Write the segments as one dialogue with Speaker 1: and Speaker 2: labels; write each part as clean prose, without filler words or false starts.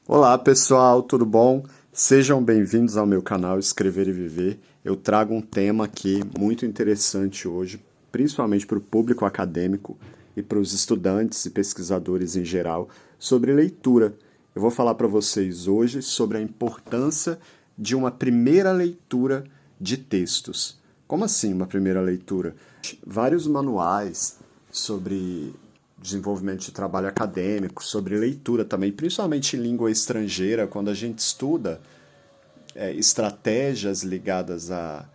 Speaker 1: Olá pessoal, tudo bom? Sejam bem-vindos ao meu canal Escrever e Viver. Eu trago um tema aqui muito interessante hoje, principalmente para o público acadêmico e para os estudantes e pesquisadores em geral, sobre leitura. Eu vou falar para vocês hoje sobre a importância de uma primeira leitura de textos. Como assim uma primeira leitura? Vários manuais sobre desenvolvimento de trabalho acadêmico, sobre leitura também, principalmente em língua estrangeira, quando a gente estuda estratégias ligadas à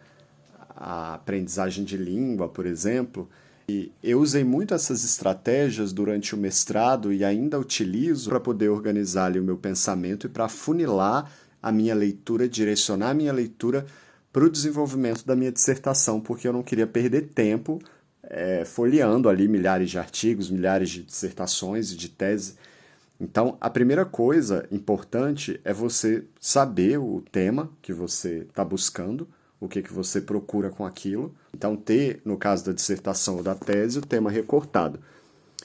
Speaker 1: aprendizagem de língua, por exemplo. E eu usei muito essas estratégias durante o mestrado e ainda utilizo para poder organizar ali o meu pensamento e para funilar a minha leitura, direcionar a minha leitura para o desenvolvimento da minha dissertação, porque eu não queria perder tempo folheando ali milhares de artigos, milhares de dissertações e de teses. Então, a primeira coisa importante é você saber o tema que você está buscando, o que você procura com aquilo. Então, ter, no caso da dissertação ou da tese, o tema recortado.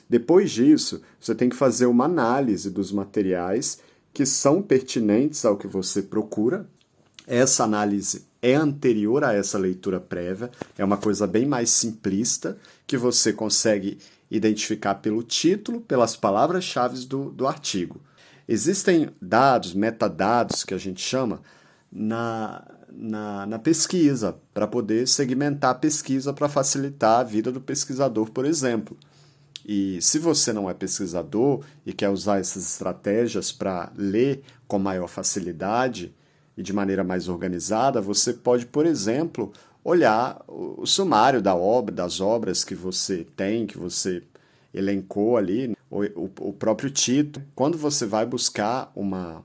Speaker 1: Depois disso, você tem que fazer uma análise dos materiais que são pertinentes ao que você procura. Essa análise é anterior a essa leitura prévia, é uma coisa bem mais simplista, que você consegue identificar pelo título, pelas palavras-chave do artigo. Existem dados, metadados, que a gente chama, na pesquisa, para poder segmentar a pesquisa para facilitar a vida do pesquisador, por exemplo. E se você não é pesquisador e quer usar essas estratégias para ler com maior facilidade e de maneira mais organizada, você pode, por exemplo, olhar o sumário da obra, das obras que você tem, que você elencou ali, o próprio título. Quando você vai buscar uma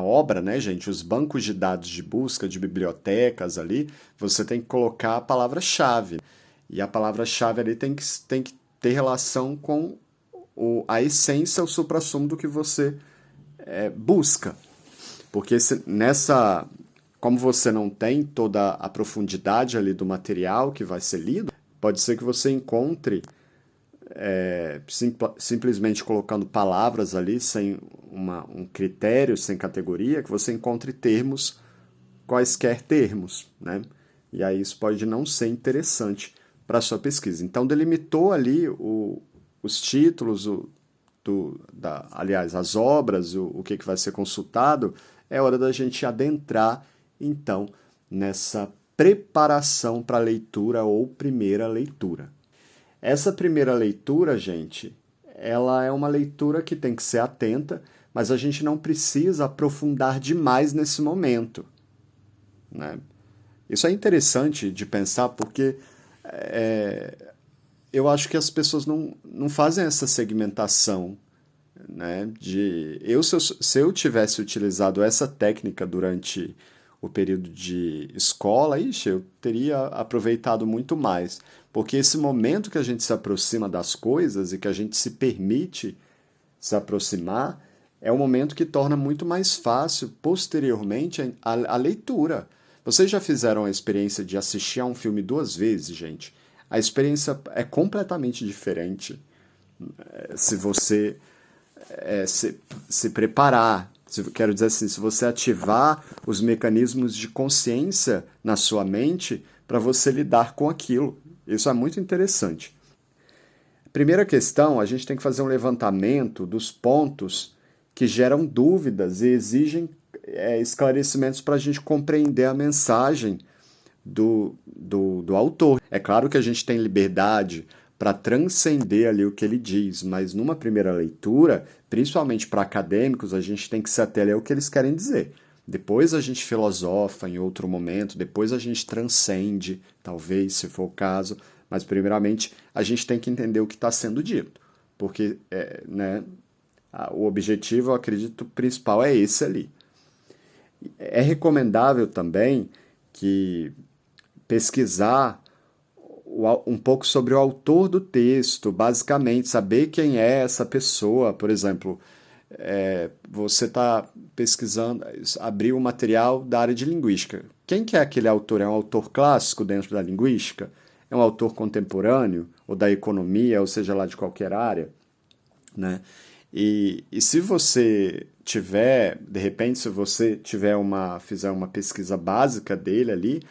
Speaker 1: obra, né, gente, os bancos de dados de busca de bibliotecas ali, você tem que colocar a palavra-chave. E a palavra-chave ali tem que ter relação com a essência, o suprassumo do que você busca. Porque como você não tem toda a profundidade ali do material que vai ser lido, pode ser que você encontre, simplesmente colocando palavras ali, sem um critério, sem categoria, que você encontre termos, quaisquer termos, né? E aí isso pode não ser interessante para a sua pesquisa. Então, delimitou ali os títulos, aliás, as obras, o que vai ser consultado, é hora da gente adentrar, então, nessa preparação para a leitura ou primeira leitura. Essa primeira leitura, gente, ela é uma leitura que tem que ser atenta, mas a gente não precisa aprofundar demais nesse momento, né? Isso é interessante de pensar porque eu acho que as pessoas não fazem essa segmentação, né? Se eu tivesse utilizado essa técnica durante o período de escola, ixi, eu teria aproveitado muito mais. Porque esse momento que a gente se aproxima das coisas e que a gente se permite se aproximar é um momento que torna muito mais fácil, posteriormente, a leitura. Vocês já fizeram a experiência de assistir a um filme duas vezes, gente? A experiência é completamente diferente se você se preparar. Quero dizer assim, se você ativar os mecanismos de consciência na sua mente para você lidar com aquilo. Isso é muito interessante. Primeira questão, a gente tem que fazer um levantamento dos pontos que geram dúvidas e exigem esclarecimentos para a gente compreender a mensagem do autor. É claro que a gente tem liberdade para transcender ali o que ele diz, mas numa primeira leitura, principalmente para acadêmicos, a gente tem que se ater ao que eles querem dizer. Depois a gente filosofa em outro momento, depois a gente transcende, talvez, se for o caso, mas primeiramente a gente tem que entender o que está sendo dito, porque né, o objetivo, eu acredito, principal é esse ali. É recomendável também que pesquisar um pouco sobre o autor do texto, basicamente, saber quem é essa pessoa. Por exemplo, você está pesquisando, abriu um material da área de linguística. Quem que é aquele autor? É um autor clássico dentro da linguística? É um autor contemporâneo? Ou da economia, ou seja lá de qualquer área? Né? E se você tiver, de repente, se você fizer uma pesquisa básica dele ali,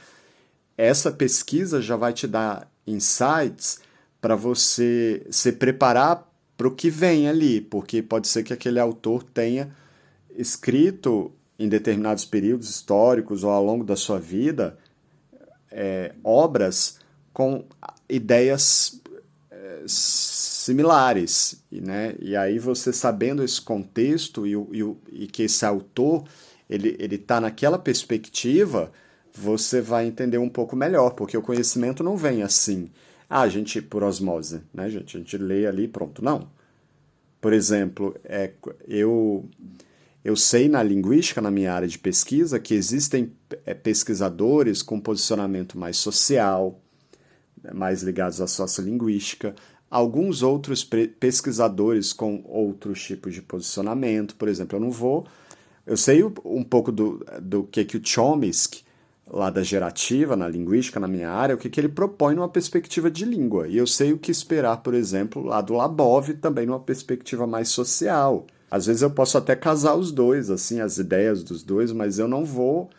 Speaker 1: essa pesquisa já vai te dar insights para você se preparar para o que vem ali, porque pode ser que aquele autor tenha escrito em determinados períodos históricos ou ao longo da sua vida obras com ideias similares, né? E aí você sabendo esse contexto e que esse autor ele está naquela perspectiva, você vai entender um pouco melhor, porque o conhecimento não vem assim, a gente por osmose, né, gente? A gente lê ali e pronto, não. Por exemplo, eu sei na linguística, na minha área de pesquisa, que existem pesquisadores com posicionamento mais social, mais ligados à sociolinguística, alguns outros pesquisadores com outros tipos de posicionamento. Por exemplo, eu sei um pouco do que o Chomsky, lá da gerativa, na linguística, na minha área, o que ele propõe numa perspectiva de língua. E eu sei o que esperar, por exemplo, lá do Labov, também numa perspectiva mais social. Às vezes eu posso até casar os dois, assim, as ideias dos dois, mas eu não vou.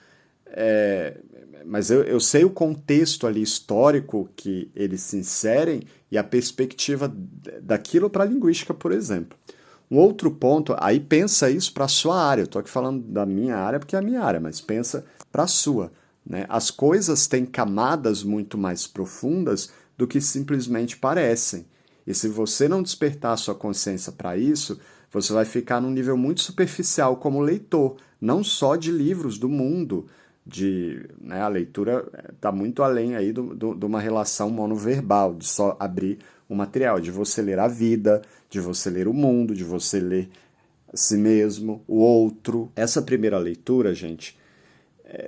Speaker 1: Mas eu sei o contexto ali histórico que eles se inserem e a perspectiva daquilo para a linguística, por exemplo. Um outro ponto, aí pensa isso para a sua área. Eu estou aqui falando da minha área porque é a minha área, mas pensa para a sua. Né? As coisas têm camadas muito mais profundas do que simplesmente parecem. E se você não despertar a sua consciência para isso, você vai ficar num nível muito superficial como leitor, não só de livros do mundo. Né, a leitura está muito além aí de uma relação monoverbal, de só abrir um material, de você ler a vida, de você ler o mundo, de você ler a si mesmo, o outro. Essa primeira leitura, gente,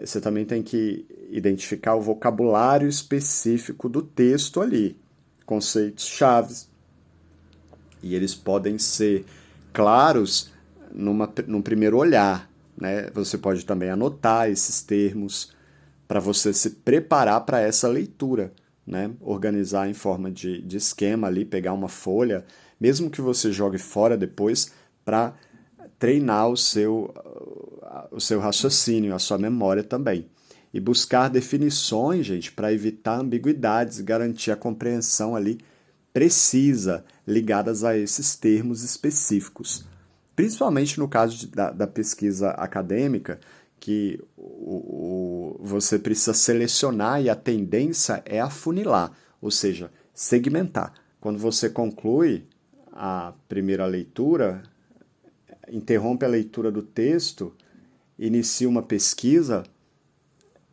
Speaker 1: você também tem que identificar o vocabulário específico do texto ali, conceitos chaves. E eles podem ser claros num primeiro olhar. Né? Você pode também anotar esses termos para você se preparar para essa leitura. Né? Organizar em forma de esquema ali, pegar uma folha, mesmo que você jogue fora depois, para treinar o seu raciocínio, a sua memória também. E buscar definições, gente, para evitar ambiguidades e garantir a compreensão ali precisa, ligadas a esses termos específicos. Principalmente no caso da pesquisa acadêmica, que você precisa selecionar e a tendência é afunilar, ou seja, segmentar. Quando você conclui a primeira leitura, interrompe a leitura do texto, inicia uma pesquisa,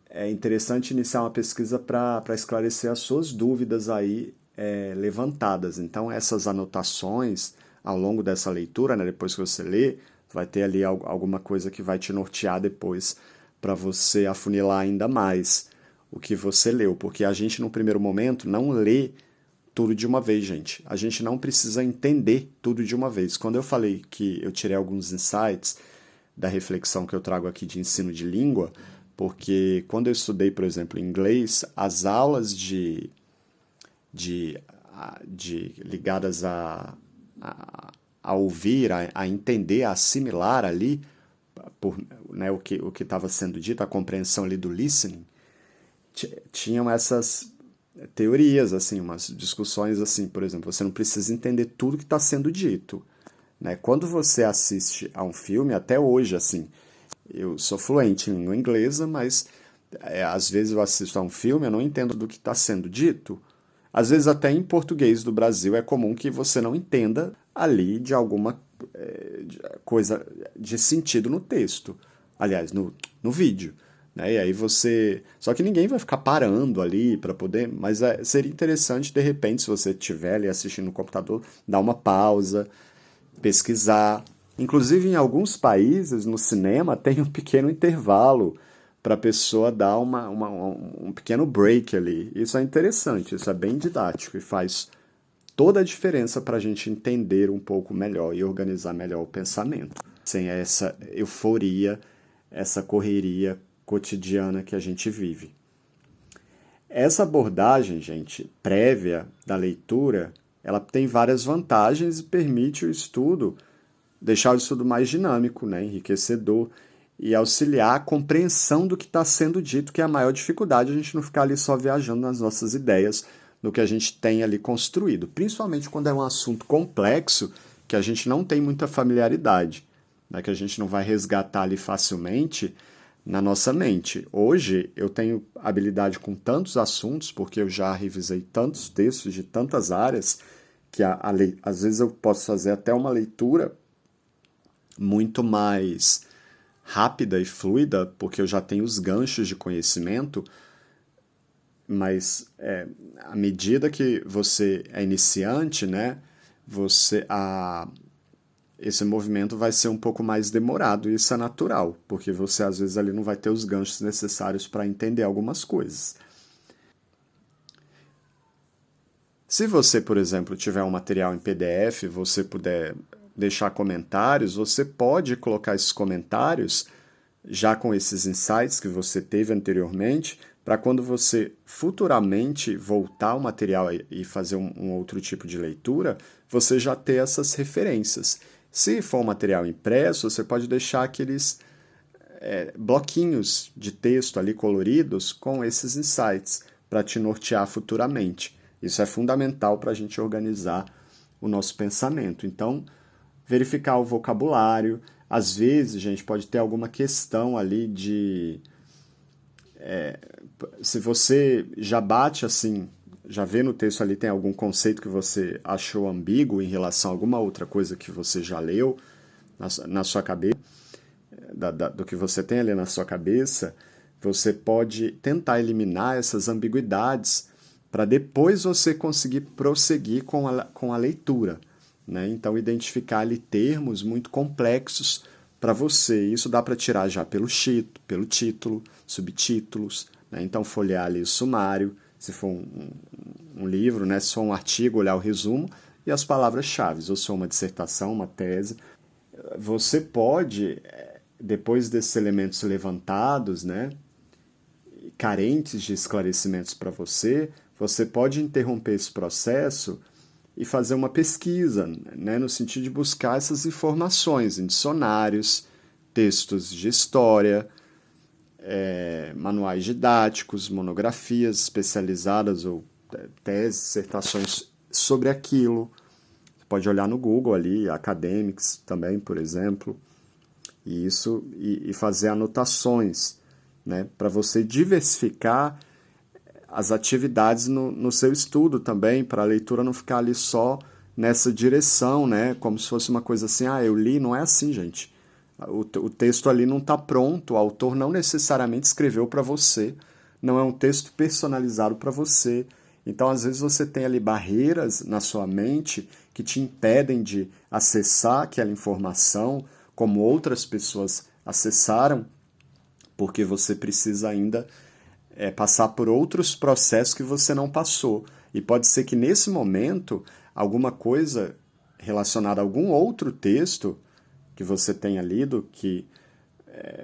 Speaker 1: é interessante iniciar uma pesquisa para esclarecer as suas dúvidas aí levantadas. Então, essas anotações ao longo dessa leitura, né, depois que você lê, vai ter ali alguma coisa que vai te nortear depois para você afunilar ainda mais o que você leu. Porque a gente, no primeiro momento, não lê tudo de uma vez, gente. A gente não precisa entender tudo de uma vez. Quando eu falei que eu tirei alguns insights da reflexão que eu trago aqui de ensino de língua, porque quando eu estudei, por exemplo, inglês, as aulas ligadas a ouvir, a entender, a assimilar ali né, o que estava sendo dito, a compreensão ali do listening, tinham essas teorias, assim, umas discussões assim, por exemplo, você não precisa entender tudo que está sendo dito. Né? Quando você assiste a um filme, até hoje, assim, eu sou fluente em língua inglesa, mas às vezes eu assisto a um filme, eu não entendo do que está sendo dito. Às vezes até em português do Brasil é comum que você não entenda ali de alguma coisa de sentido no texto. Aliás, no vídeo. Né? E aí você... Só que ninguém vai ficar parando ali para poder... Mas seria interessante, de repente, se você estiver ali assistindo no computador, dar uma pausa, pesquisar. Inclusive, em alguns países, no cinema, tem um pequeno intervalo para a pessoa dar um pequeno break ali. Isso é interessante, isso é bem didático e faz toda a diferença para a gente entender um pouco melhor e organizar melhor o pensamento. Sem essa euforia, essa correria cotidiana que a gente vive. Essa abordagem, gente, prévia da leitura, ela tem várias vantagens e permite o estudo deixar o estudo mais dinâmico, né, enriquecedor e auxiliar a compreensão do que está sendo dito, que é a maior dificuldade, a gente não ficar ali só viajando nas nossas ideias, no que a gente tem ali construído, principalmente quando é um assunto complexo que a gente não tem muita familiaridade, né, que a gente não vai resgatar ali facilmente na nossa mente. Hoje eu tenho habilidade com tantos assuntos, porque eu já revisei tantos textos de tantas áreas, que às vezes eu posso fazer até uma leitura muito mais rápida e fluida, porque eu já tenho os ganchos de conhecimento, mas à medida que você é iniciante, né, esse movimento vai ser um pouco mais demorado, e isso é natural, porque você às vezes ali não vai ter os ganchos necessários para entender algumas coisas. Se você, por exemplo, tiver um material em PDF, você puder deixar comentários, você pode colocar esses comentários já com esses insights que você teve anteriormente, para quando você futuramente voltar ao material e fazer um outro tipo de leitura, você já ter essas referências. Se for um material impresso, você pode deixar aqueles bloquinhos de texto ali coloridos com esses insights para te nortear futuramente. Isso é fundamental para a gente organizar o nosso pensamento. Então, verificar o vocabulário. Às vezes, a gente pode ter alguma questão ali de... se você já bate assim, já vê no texto ali, tem algum conceito que você achou ambíguo em relação a alguma outra coisa que você já leu na sua cabeça, do que você tem ali na sua cabeça, você pode tentar eliminar essas ambiguidades para depois você conseguir prosseguir com a leitura, né? Então, identificar ali termos muito complexos para você. Isso dá para tirar já pelo título, subtítulos, né? Então, folhear ali o sumário, se for um livro, né? Se for um artigo, olhar o resumo e as palavras-chave, ou se for uma dissertação, uma tese. Você pode, depois desses elementos levantados, né, carentes de esclarecimentos para você, você pode interromper esse processo e fazer uma pesquisa, né, no sentido de buscar essas informações em dicionários, textos de história, manuais didáticos, monografias especializadas ou teses, dissertações sobre aquilo. Você pode olhar no Google ali, Academics também, por exemplo, e fazer anotações, né, para você diversificar as atividades no seu estudo também, para a leitura não ficar ali só nessa direção, né, como se fosse uma coisa assim, eu li, não é assim, gente. O texto ali não está pronto, o autor não necessariamente escreveu para você, não é um texto personalizado para você. Então, às vezes, você tem ali barreiras na sua mente que te impedem de acessar aquela informação como outras pessoas acessaram, porque você precisa ainda passar por outros processos que você não passou. E pode ser que nesse momento, alguma coisa relacionada a algum outro texto que você tenha lido, que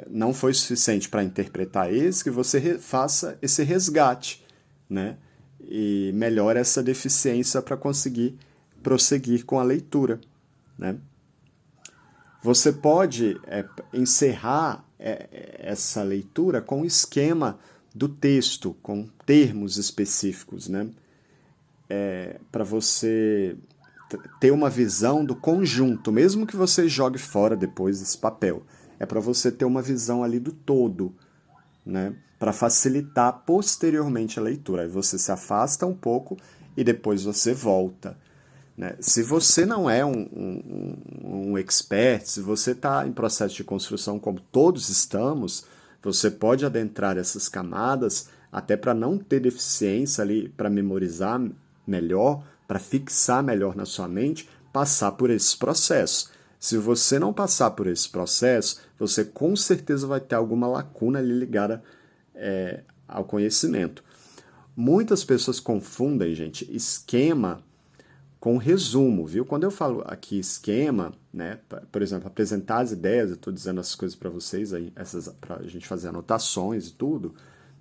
Speaker 1: não foi suficiente para interpretar esse, que você faça esse resgate, né? E melhore essa deficiência para conseguir prosseguir com a leitura, né? Você pode encerrar essa leitura com o esquema do texto, com termos específicos, né? Para você ter uma visão do conjunto, mesmo que você jogue fora depois esse papel. É para você ter uma visão ali do todo, né? Para facilitar posteriormente a leitura. Aí você se afasta um pouco e depois você volta, né? Se você não é um expert, se você está em processo de construção como todos estamos, você pode adentrar essas camadas até para não ter deficiência ali, para memorizar melhor, para fixar melhor na sua mente, passar por esse processo. Se você não passar por esse processo, você com certeza vai ter alguma lacuna ali ligada ao conhecimento. Muitas pessoas confundem, gente, esquema com resumo, viu? Quando eu falo aqui esquema, né, por exemplo, apresentar as ideias, eu estou dizendo essas coisas para vocês, aí, para a gente fazer anotações e tudo,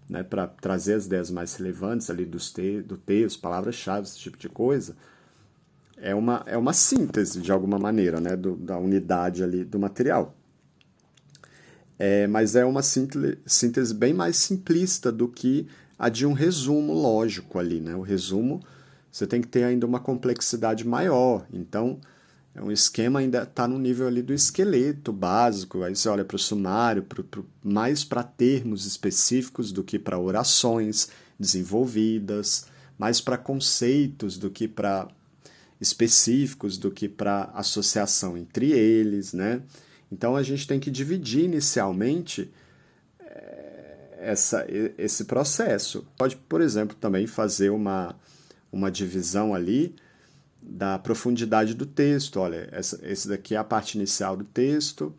Speaker 1: né, para trazer as ideias mais relevantes ali do texto, palavras-chave, esse tipo de coisa. é uma síntese, de alguma maneira, né, da unidade ali do material. Mas é uma síntese bem mais simplista do que a de um resumo lógico ali, né? O resumo, você tem que ter ainda uma complexidade maior. Então, um esquema ainda está no nível ali do esqueleto básico. Aí você olha para o sumário, mais para termos específicos do que para orações desenvolvidas, mais para conceitos do que para específicos, do que para associação entre eles, né? Então a gente tem que dividir inicialmente esse processo. Pode, por exemplo, também fazer uma divisão ali da profundidade do texto. Olha, esse daqui é a parte inicial do texto,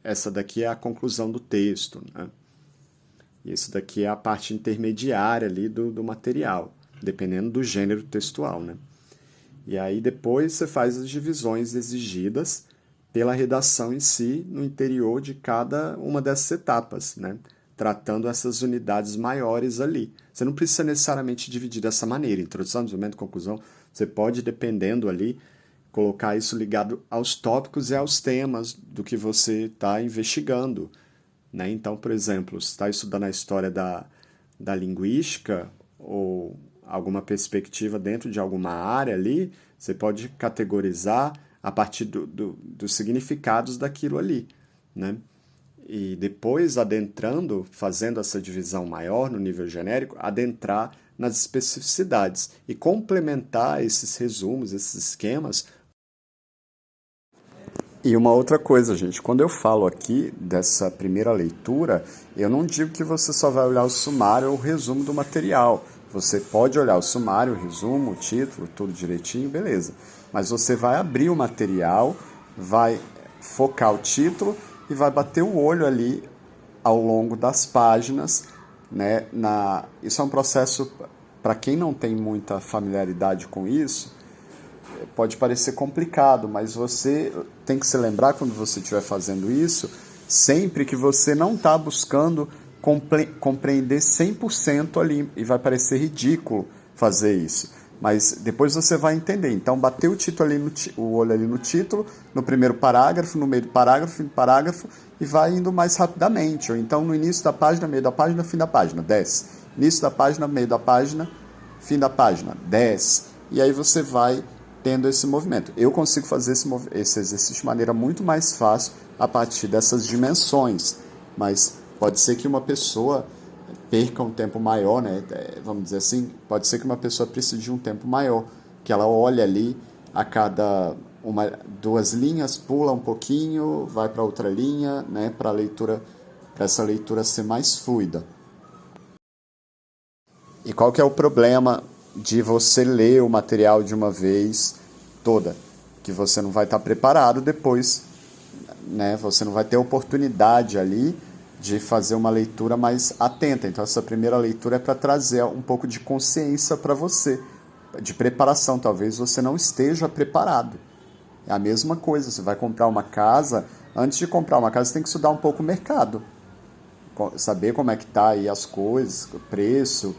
Speaker 1: essa daqui é a conclusão do texto, né? E esse daqui é a parte intermediária ali do material, dependendo do gênero textual, né? E aí depois você faz as divisões exigidas pela redação em si no interior de cada uma dessas etapas, né? Tratando essas unidades maiores ali. Você não precisa necessariamente dividir dessa maneira, introdução, desenvolvimento, conclusão. Você pode, dependendo ali, colocar isso ligado aos tópicos e aos temas do que você está investigando, né? Então, por exemplo, se está estudando a história da linguística ou alguma perspectiva dentro de alguma área ali, você pode categorizar a partir dos significados daquilo ali, né? E depois, adentrando, fazendo essa divisão maior no nível genérico, adentrar nas especificidades e complementar esses resumos, esses esquemas. E uma outra coisa, gente, quando eu falo aqui dessa primeira leitura, eu não digo que você só vai olhar o sumário ou o resumo do material. Você pode olhar o sumário, o resumo, o título, tudo direitinho, beleza. Mas você vai abrir o material, vai focar o título e vai bater o olho ali ao longo das páginas, né? Isso é um processo, para quem não tem muita familiaridade com isso, pode parecer complicado, mas você tem que se lembrar, quando você estiver fazendo isso, sempre que você não está buscando compreender 100% ali, e vai parecer ridículo fazer isso, mas depois você vai entender. Então, bater o olho ali no título, no primeiro parágrafo, no meio do parágrafo, fim do parágrafo, e vai indo mais rapidamente, ou então no início da página, meio da página, fim da página, desce. Início da página, meio da página, fim da página, desce. E aí você vai tendo esse movimento. Eu consigo fazer esse exercício de maneira muito mais fácil a partir dessas dimensões, mas pode ser que uma pessoa perca um tempo maior, né? Vamos dizer assim, pode ser que uma pessoa precise de um tempo maior, que ela olhe ali a cada duas linhas, pula um pouquinho, vai para outra linha, né? Para essa leitura ser mais fluida. E qual que é o problema de você ler o material de uma vez toda? Que você não vai estar preparado depois, né? Você não vai ter oportunidade ali de fazer uma leitura mais atenta. Então, essa primeira leitura é para trazer um pouco de consciência para você, de preparação. Talvez você não esteja preparado. É a mesma coisa, você vai comprar uma casa. Antes de comprar uma casa, você tem que estudar um pouco o mercado, saber como é que está aí as coisas, o preço,